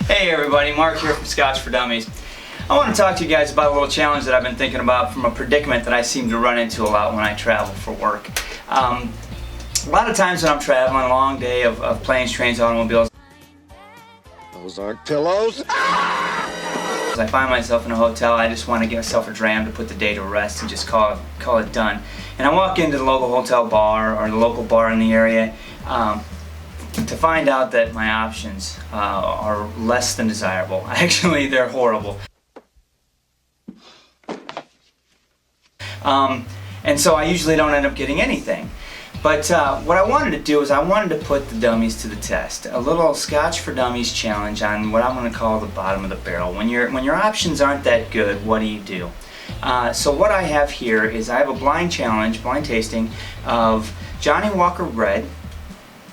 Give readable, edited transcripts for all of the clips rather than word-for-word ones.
Hey everybody, Mark here from Scotch for Dummies. I want to talk to you guys about a little challenge that I've been thinking about from a predicament that I seem to run into a lot when I travel for work. A lot of times when I'm traveling, a long day of planes, trains, automobiles. Those aren't pillows. I find myself in a hotel, I just want to get myself a dram to put the day to rest and just call it done. And I walk into the local hotel bar or the local bar in the area to find out that my options are less than desirable. Actually, they're horrible. And so I usually don't end up getting anything. But what I wanted to do is I wanted to put the dummies to the test. A little Scotch for Dummies challenge on what I'm going to call the bottom of the barrel. When your options aren't that good, what do? So what I have here is I have a blind challenge, blind tasting of Johnnie Walker Red,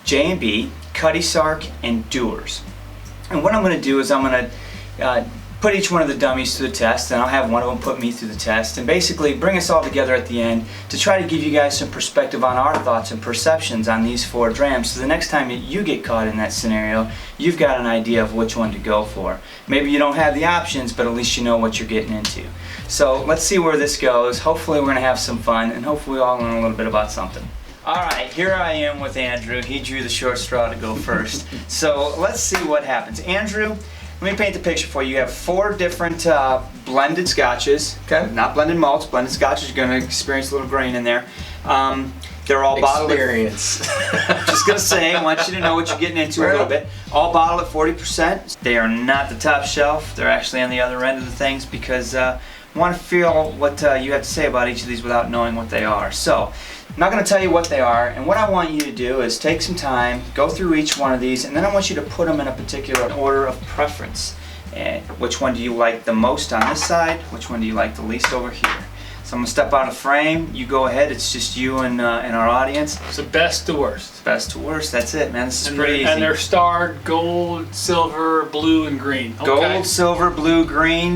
J&B, Cutty Sark, and Dewars. And what I'm going to do is I'm going to put each one of the dummies to the test, and I'll have one of them put me through the test, and basically bring us all together at the end to try to give you guys some perspective on our thoughts and perceptions on these four drams, so the next time you get caught in that scenario, you've got an idea of which one to go for. Maybe you don't have the options, but at least you know what you're getting into. So let's see where this goes. Hopefully we're going to have some fun, and hopefully we'll all learn a little bit about something. Alright, here I am with Andrew. He drew the short straw to go first. So let's see what happens. Andrew, let me paint the picture for you. You have four different blended scotches. Okay. Not blended malts, blended scotches. You're going to experience a little grain in there. They're all bottled. Experience. Just going to say, I want you to know what you're getting into a little bit. All bottled at 40%. They are not the top shelf. They're actually on the other end of the things because I want to feel what you have to say about each of these without knowing what they are. So, I'm not going to tell you what they are, and what I want you to do is take some time, go through each one of these, and then I want you to put them in a particular order of preference. And which one do you like the most on this side? Which one do you like the least over here? So I'm going to step out of frame. You go ahead. It's just you and our audience. So best to worst. Best to worst. That's it, man. This is pretty easy. And they're starred gold, silver, blue, and green. Okay. Gold, silver, blue, green.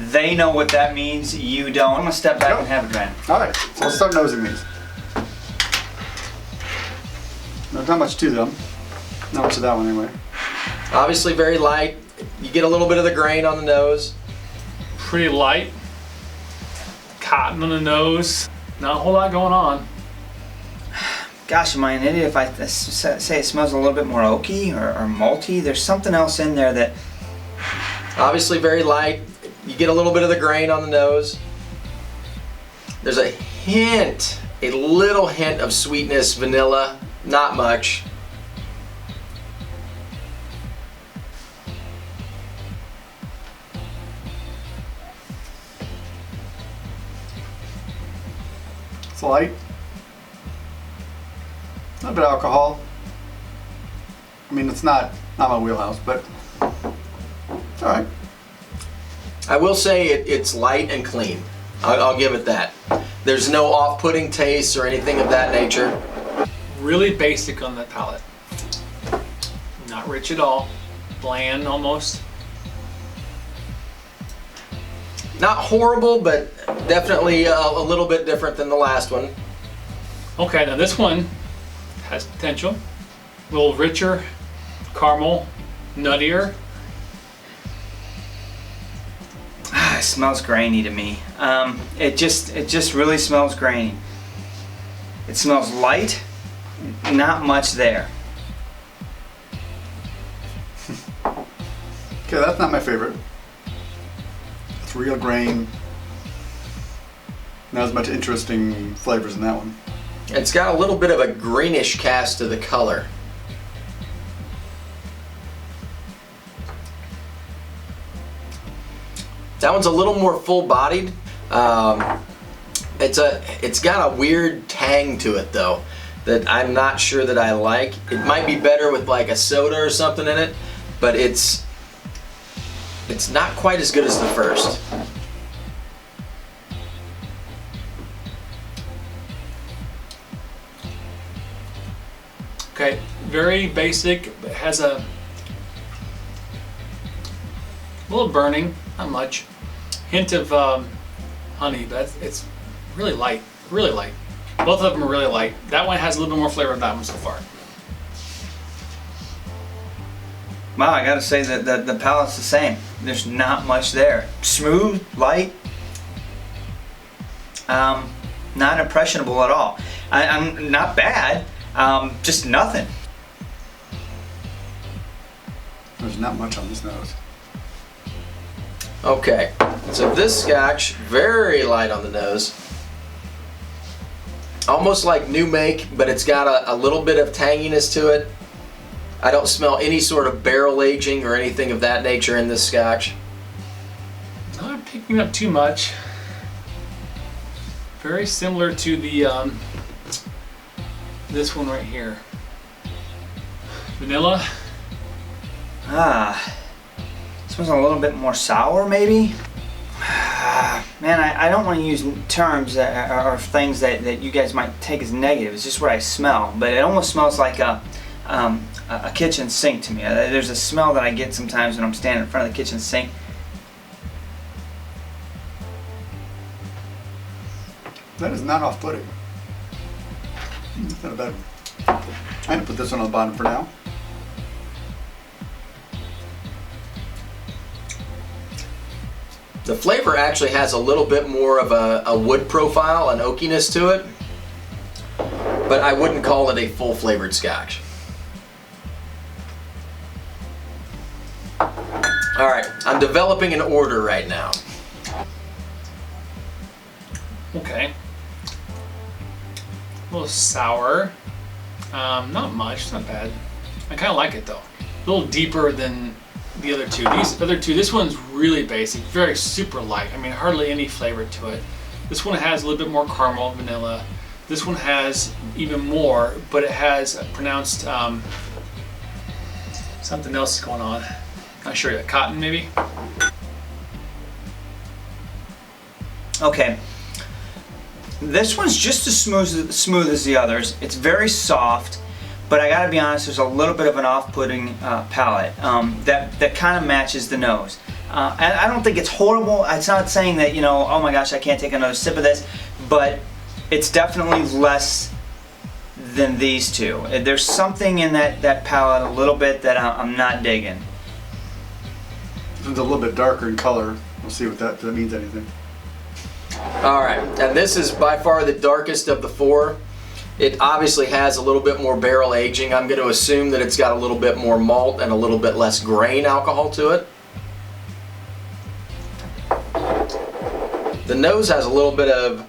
They know what that means. You don't. I'm going to step back and have a dram. All right. So let's start nosing these. Not much to them. Not much of that one anyway. Obviously very light. You get a little bit of the grain on the nose. Pretty light. Cotton on the nose. Not a whole lot going on. Gosh, am I an idiot if I say it smells a little bit more oaky or malty? There's something else in there that... Obviously very light. You get a little bit of the grain on the nose. There's a hint, a little hint of sweetness, vanilla. Not much. It's light. A little bit of alcohol. I mean, it's not my wheelhouse, but it's all right. I will say it's light and clean. I'll give it that. There's no off-putting taste or anything of that nature. Really basic on the palate. Not rich at all. Bland almost. Not horrible, but definitely a little bit different than the last one. Okay, now this one has potential. A little richer, caramel, nuttier. It smells grainy to me. It just really smells grainy. It smells light. Not much there. Okay, that's not my favorite. It's real grain. Not as much interesting flavors in that one. It's got a little bit of a greenish cast to the color. That one's a little more full-bodied. It's got a weird tang to it though that I'm not sure that I like. It might be better with like a soda or something in it, but it's not quite as good as the first. Okay, very basic, but has a little burning, not much. Hint of honey, but it's really light, really light. Both of them are really light. That one has a little bit more flavor than that one so far. Wow, I gotta say that the palate's the same. There's not much there. Smooth, light, not impressionable at all. I'm not bad, just nothing. There's not much on this nose. Okay, so this Scotch, very light on the nose. Almost like new make, but it's got a little bit of tanginess to it. I don't smell any sort of barrel aging or anything of that nature in this Scotch. Not picking up too much. Very similar to the this one right here. Vanilla. Smells a little bit more sour, maybe. Man, I don't want to use terms or things that you guys might take as negative. It's just what I smell, but it almost smells like a kitchen sink to me. There's a smell that I get sometimes when I'm standing in front of the kitchen sink. That is not off-putting. That's not a bad one. I'm gonna put this one on the bottom for now. The flavor actually has a little bit more of a wood profile, an oakiness to it, but I wouldn't call it a full flavored Scotch. All right, I'm developing an order right now. Okay. A little sour. Not much, not bad. I kind of like it though. A little deeper than the other two. These other two, this one's really basic, very super light. I mean, hardly any flavor to it. This one has a little bit more caramel, vanilla. This one has even more, but it has a pronounced something else going on. Not sure yet. Cotton, maybe? Okay. This one's just as smooth as the others. It's very soft, but I gotta be honest, there's a little bit of an off-putting palate that kind of matches the nose. And I don't think it's horrible. It's not saying that, you know, oh my gosh, I can't take another sip of this, but it's definitely less than these two. There's something in that palate a little bit that I'm not digging. It's a little bit darker in color. We'll see if that means anything. All right, and this is by far the darkest of the four. It obviously has a little bit more barrel aging. I'm going to assume that it's got a little bit more malt and a little bit less grain alcohol to it. The nose has a little bit of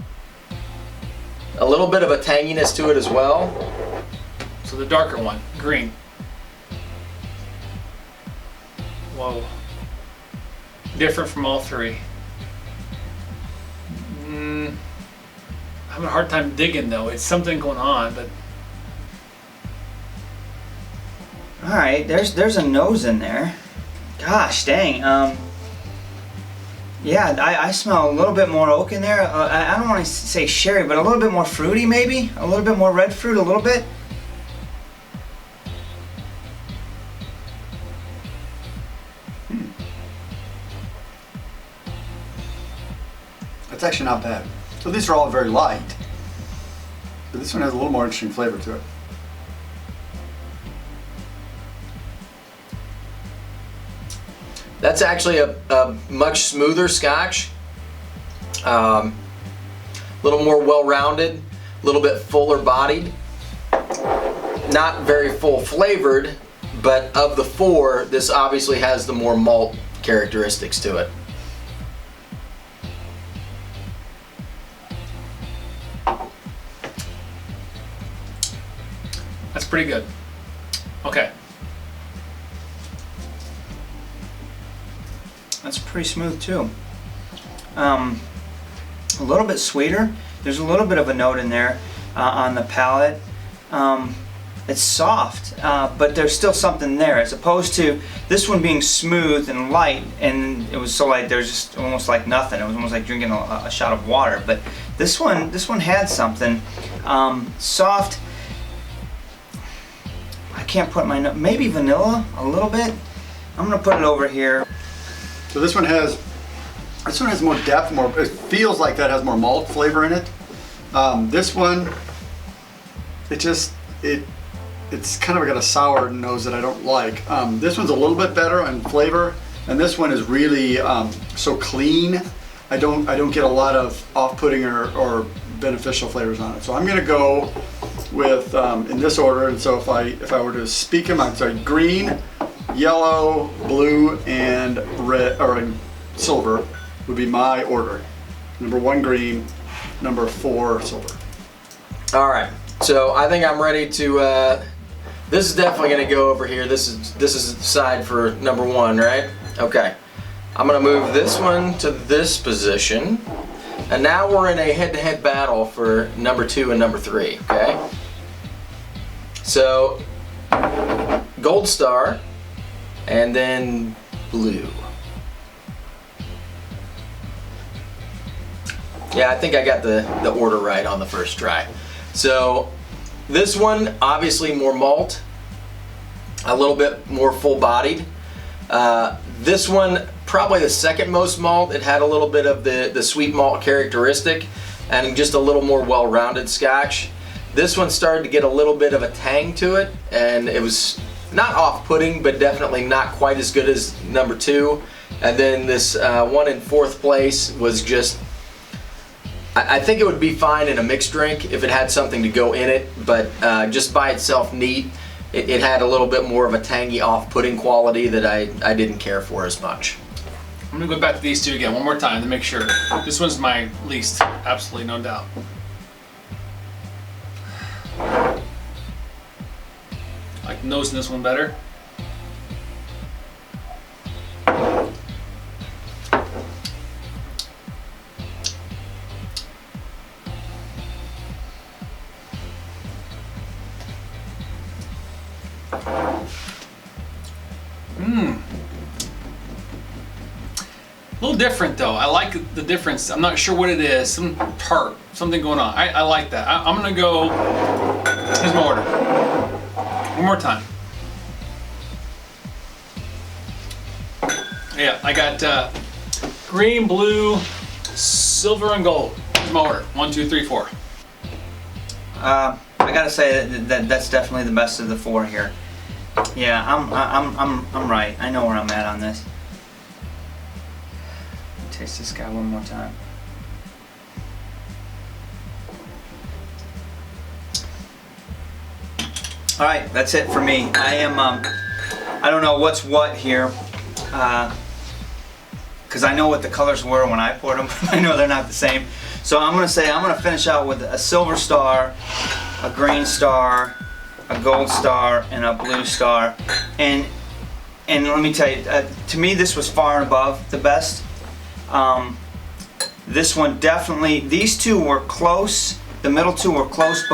a tanginess to it as well. So the darker one, green. Whoa. Different from all three. I'm having a hard time digging though. It's something going on, but All right, there's a nose in there. Gosh dang. Yeah, I smell a little bit more oak in there. I don't want to say sherry, but a little bit more fruity maybe. A little bit more red fruit, a little bit. It's actually not bad. So these are all very light, but this one has a little more interesting flavor to it. That's actually a much smoother Scotch. A little more well-rounded, a little bit fuller bodied. Not very full flavored, but of the four, this obviously has the more malt characteristics to it. that's pretty good. Okay. That's pretty smooth too. A little bit sweeter. There's a little bit of a note in there on the palate. It's soft, but there's still something there, as opposed to this one being smooth and light, and it was so light there's just almost like nothing. It was almost like drinking a shot of water. But this one had something. Soft. I can't put my note. Maybe vanilla a little bit. I'm gonna put it over here. So this one has more depth, it feels like that has more malt flavor in it. This one, it it's kind of got a sour nose that I don't like. This one's a little bit better in flavor, and this one is really so clean. I don't get a lot of off-putting or beneficial flavors on it. So I'm gonna go with in this order. And so if I were to speak them, I'm sorry, green, yellow, blue, and red or silver would be my order. Number 1 green, number 4 silver. All right, so I think I'm ready to. This is definitely going to go over here. This is side for number 1, right? Okay. I'm going to move this one to this position, and now we're in a head-to-head battle for number 2 and number 3. Okay. So, Gold Star, and then blue. Yeah, I think I got the order right on the first try. So. This one, obviously more malt, a little bit more full-bodied. This one, probably the second most malt. It had a little bit of the sweet malt characteristic and just a little more well-rounded Scotch. This one started to get a little bit of a tang to it, and it was not off-putting, but definitely not quite as good as number 2. And then this one in 4th place was just, I think it would be fine in a mixed drink if it had something to go in it, but just by itself neat, it had a little bit more of a tangy off-putting quality that I didn't care for as much. I'm gonna go back to these two again one more time to make sure. This one's my least, absolutely no doubt. I like the nose in this one better. A little different though. I like the difference. I'm not sure what it is. Some tart, something going on. I like that. I'm gonna go. Here's my order. One more time. Yeah, I got green, blue, silver, and gold. Here's my order. 1, 2, 3, 4. I gotta say that's definitely the best of the 4 here. Yeah, I'm right. I know where I'm at on this. Taste this guy one more time. All right, that's it for me. I am I don't know what's what here, because I know what the colors were when I poured them. I know they're not the same. So I'm gonna say I'm gonna finish out with a silver star, a green star, a gold star, and a blue star. And let me tell you, to me this was far and above the best. This one definitely, these two were close, the middle two were close,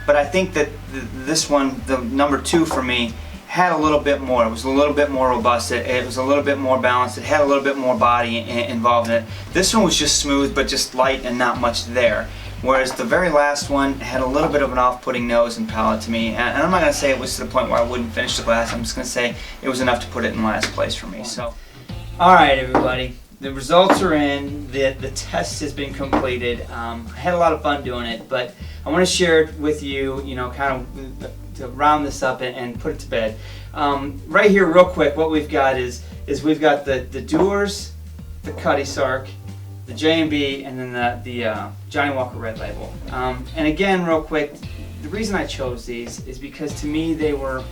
but I think that this one, the number 2 for me, had a little bit more. It was a little bit more robust, it was a little bit more balanced, it had a little bit more body involved in it. This one was just smooth but just light and not much there. Whereas the very last one had a little bit of an off-putting nose and palate to me. And I'm not going to say it was to the point where I wouldn't finish the glass, I'm just going to say it was enough to put it in last place for me. So, alright everybody. The results are in, the test has been completed. I had a lot of fun doing it, but I want to share it with you, kind of to round this up and put it to bed. Right here, real quick, what we've got is we've got the Dewars, the Cutty Sark, the J&B, and then the Johnny Walker Red Label. And again, real quick, the reason I chose these is because to me they were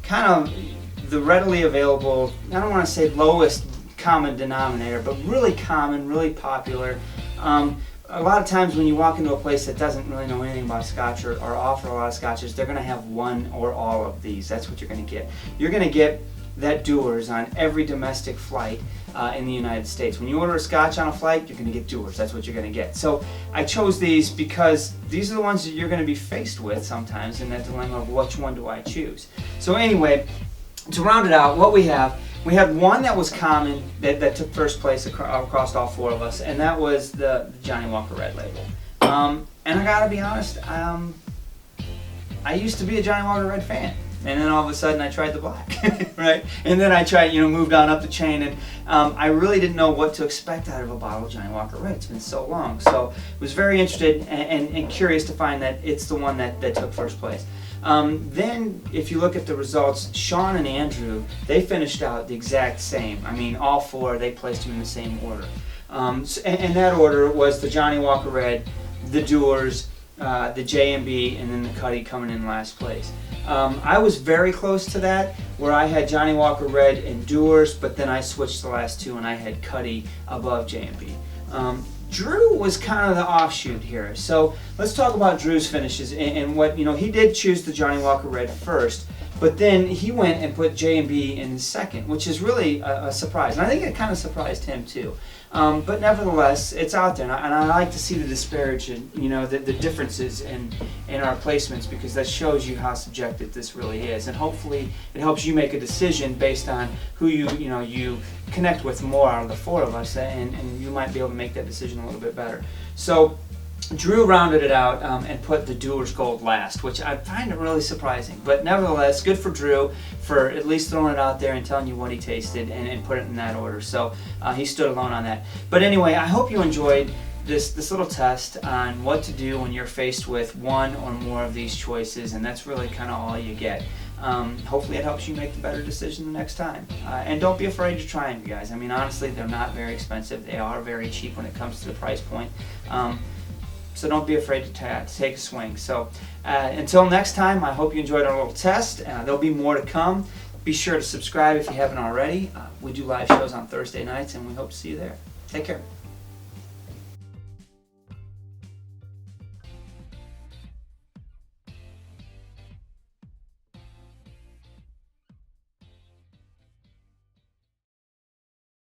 kind of the readily available, I don't want to say lowest common denominator, but really common, really popular. A lot of times when you walk into a place that doesn't really know anything about Scotch or offer a lot of Scotches, they're going to have one or all of these. That's what you're going to get. You're going to get that Dewars on every domestic flight in the United States. When you order a Scotch on a flight, you're going to get Dewars. That's what you're going to get. So I chose these because these are the ones that you're going to be faced with sometimes in that dilemma of which one do I choose. So anyway, to round it out, what we had one that was common that took first place across all 4 of us, and that was the Johnny Walker Red Label. And I gotta be honest, I used to be a Johnny Walker Red fan, and then all of a sudden I tried the black, right? And then I tried, moved on up the chain, and I really didn't know what to expect out of a bottle of Johnny Walker Red. It's been so long, so I was very interested and curious to find that it's the one that took first place. Then, if you look at the results, Sean and Andrew, they finished out the exact same. I mean, all four, they placed them in the same order. And that order was the Johnnie Walker Red, the Dewars, the J&B, and then the Cutty coming in last place. I was very close to that, where I had Johnnie Walker Red and Dewars, but then I switched the last two and I had Cutty above J&B. Drew was kind of the offshoot here. So let's talk about Drew's finishes and what, he did choose the Johnnie Walker Red first, but then he went and put J&B in second, which is really a surprise. And I think it kind of surprised him too. But nevertheless, it's out there, and I like to see the disparagement, the differences in our placements, because that shows you how subjective this really is, and hopefully it helps you make a decision based on who you connect with more out of the four of us, and you might be able to make that decision a little bit better. So Drew rounded it out and put the Dewars Gold last, which I find it really surprising. But nevertheless, good for Drew for at least throwing it out there and telling you what he tasted and put it in that order. So he stood alone on that. But anyway, I hope you enjoyed this little test on what to do when you're faced with one or more of these choices, and that's really kind of all you get. Hopefully it helps you make the better decision the next time. And don't be afraid to try them, you guys. I mean, honestly, they're not very expensive. They are very cheap when it comes to the price point. So don't be afraid to take a swing. So until next time, I hope you enjoyed our little test. There'll be more to come. Be sure to subscribe if you haven't already. We do live shows on Thursday nights, and we hope to see you there. Take care.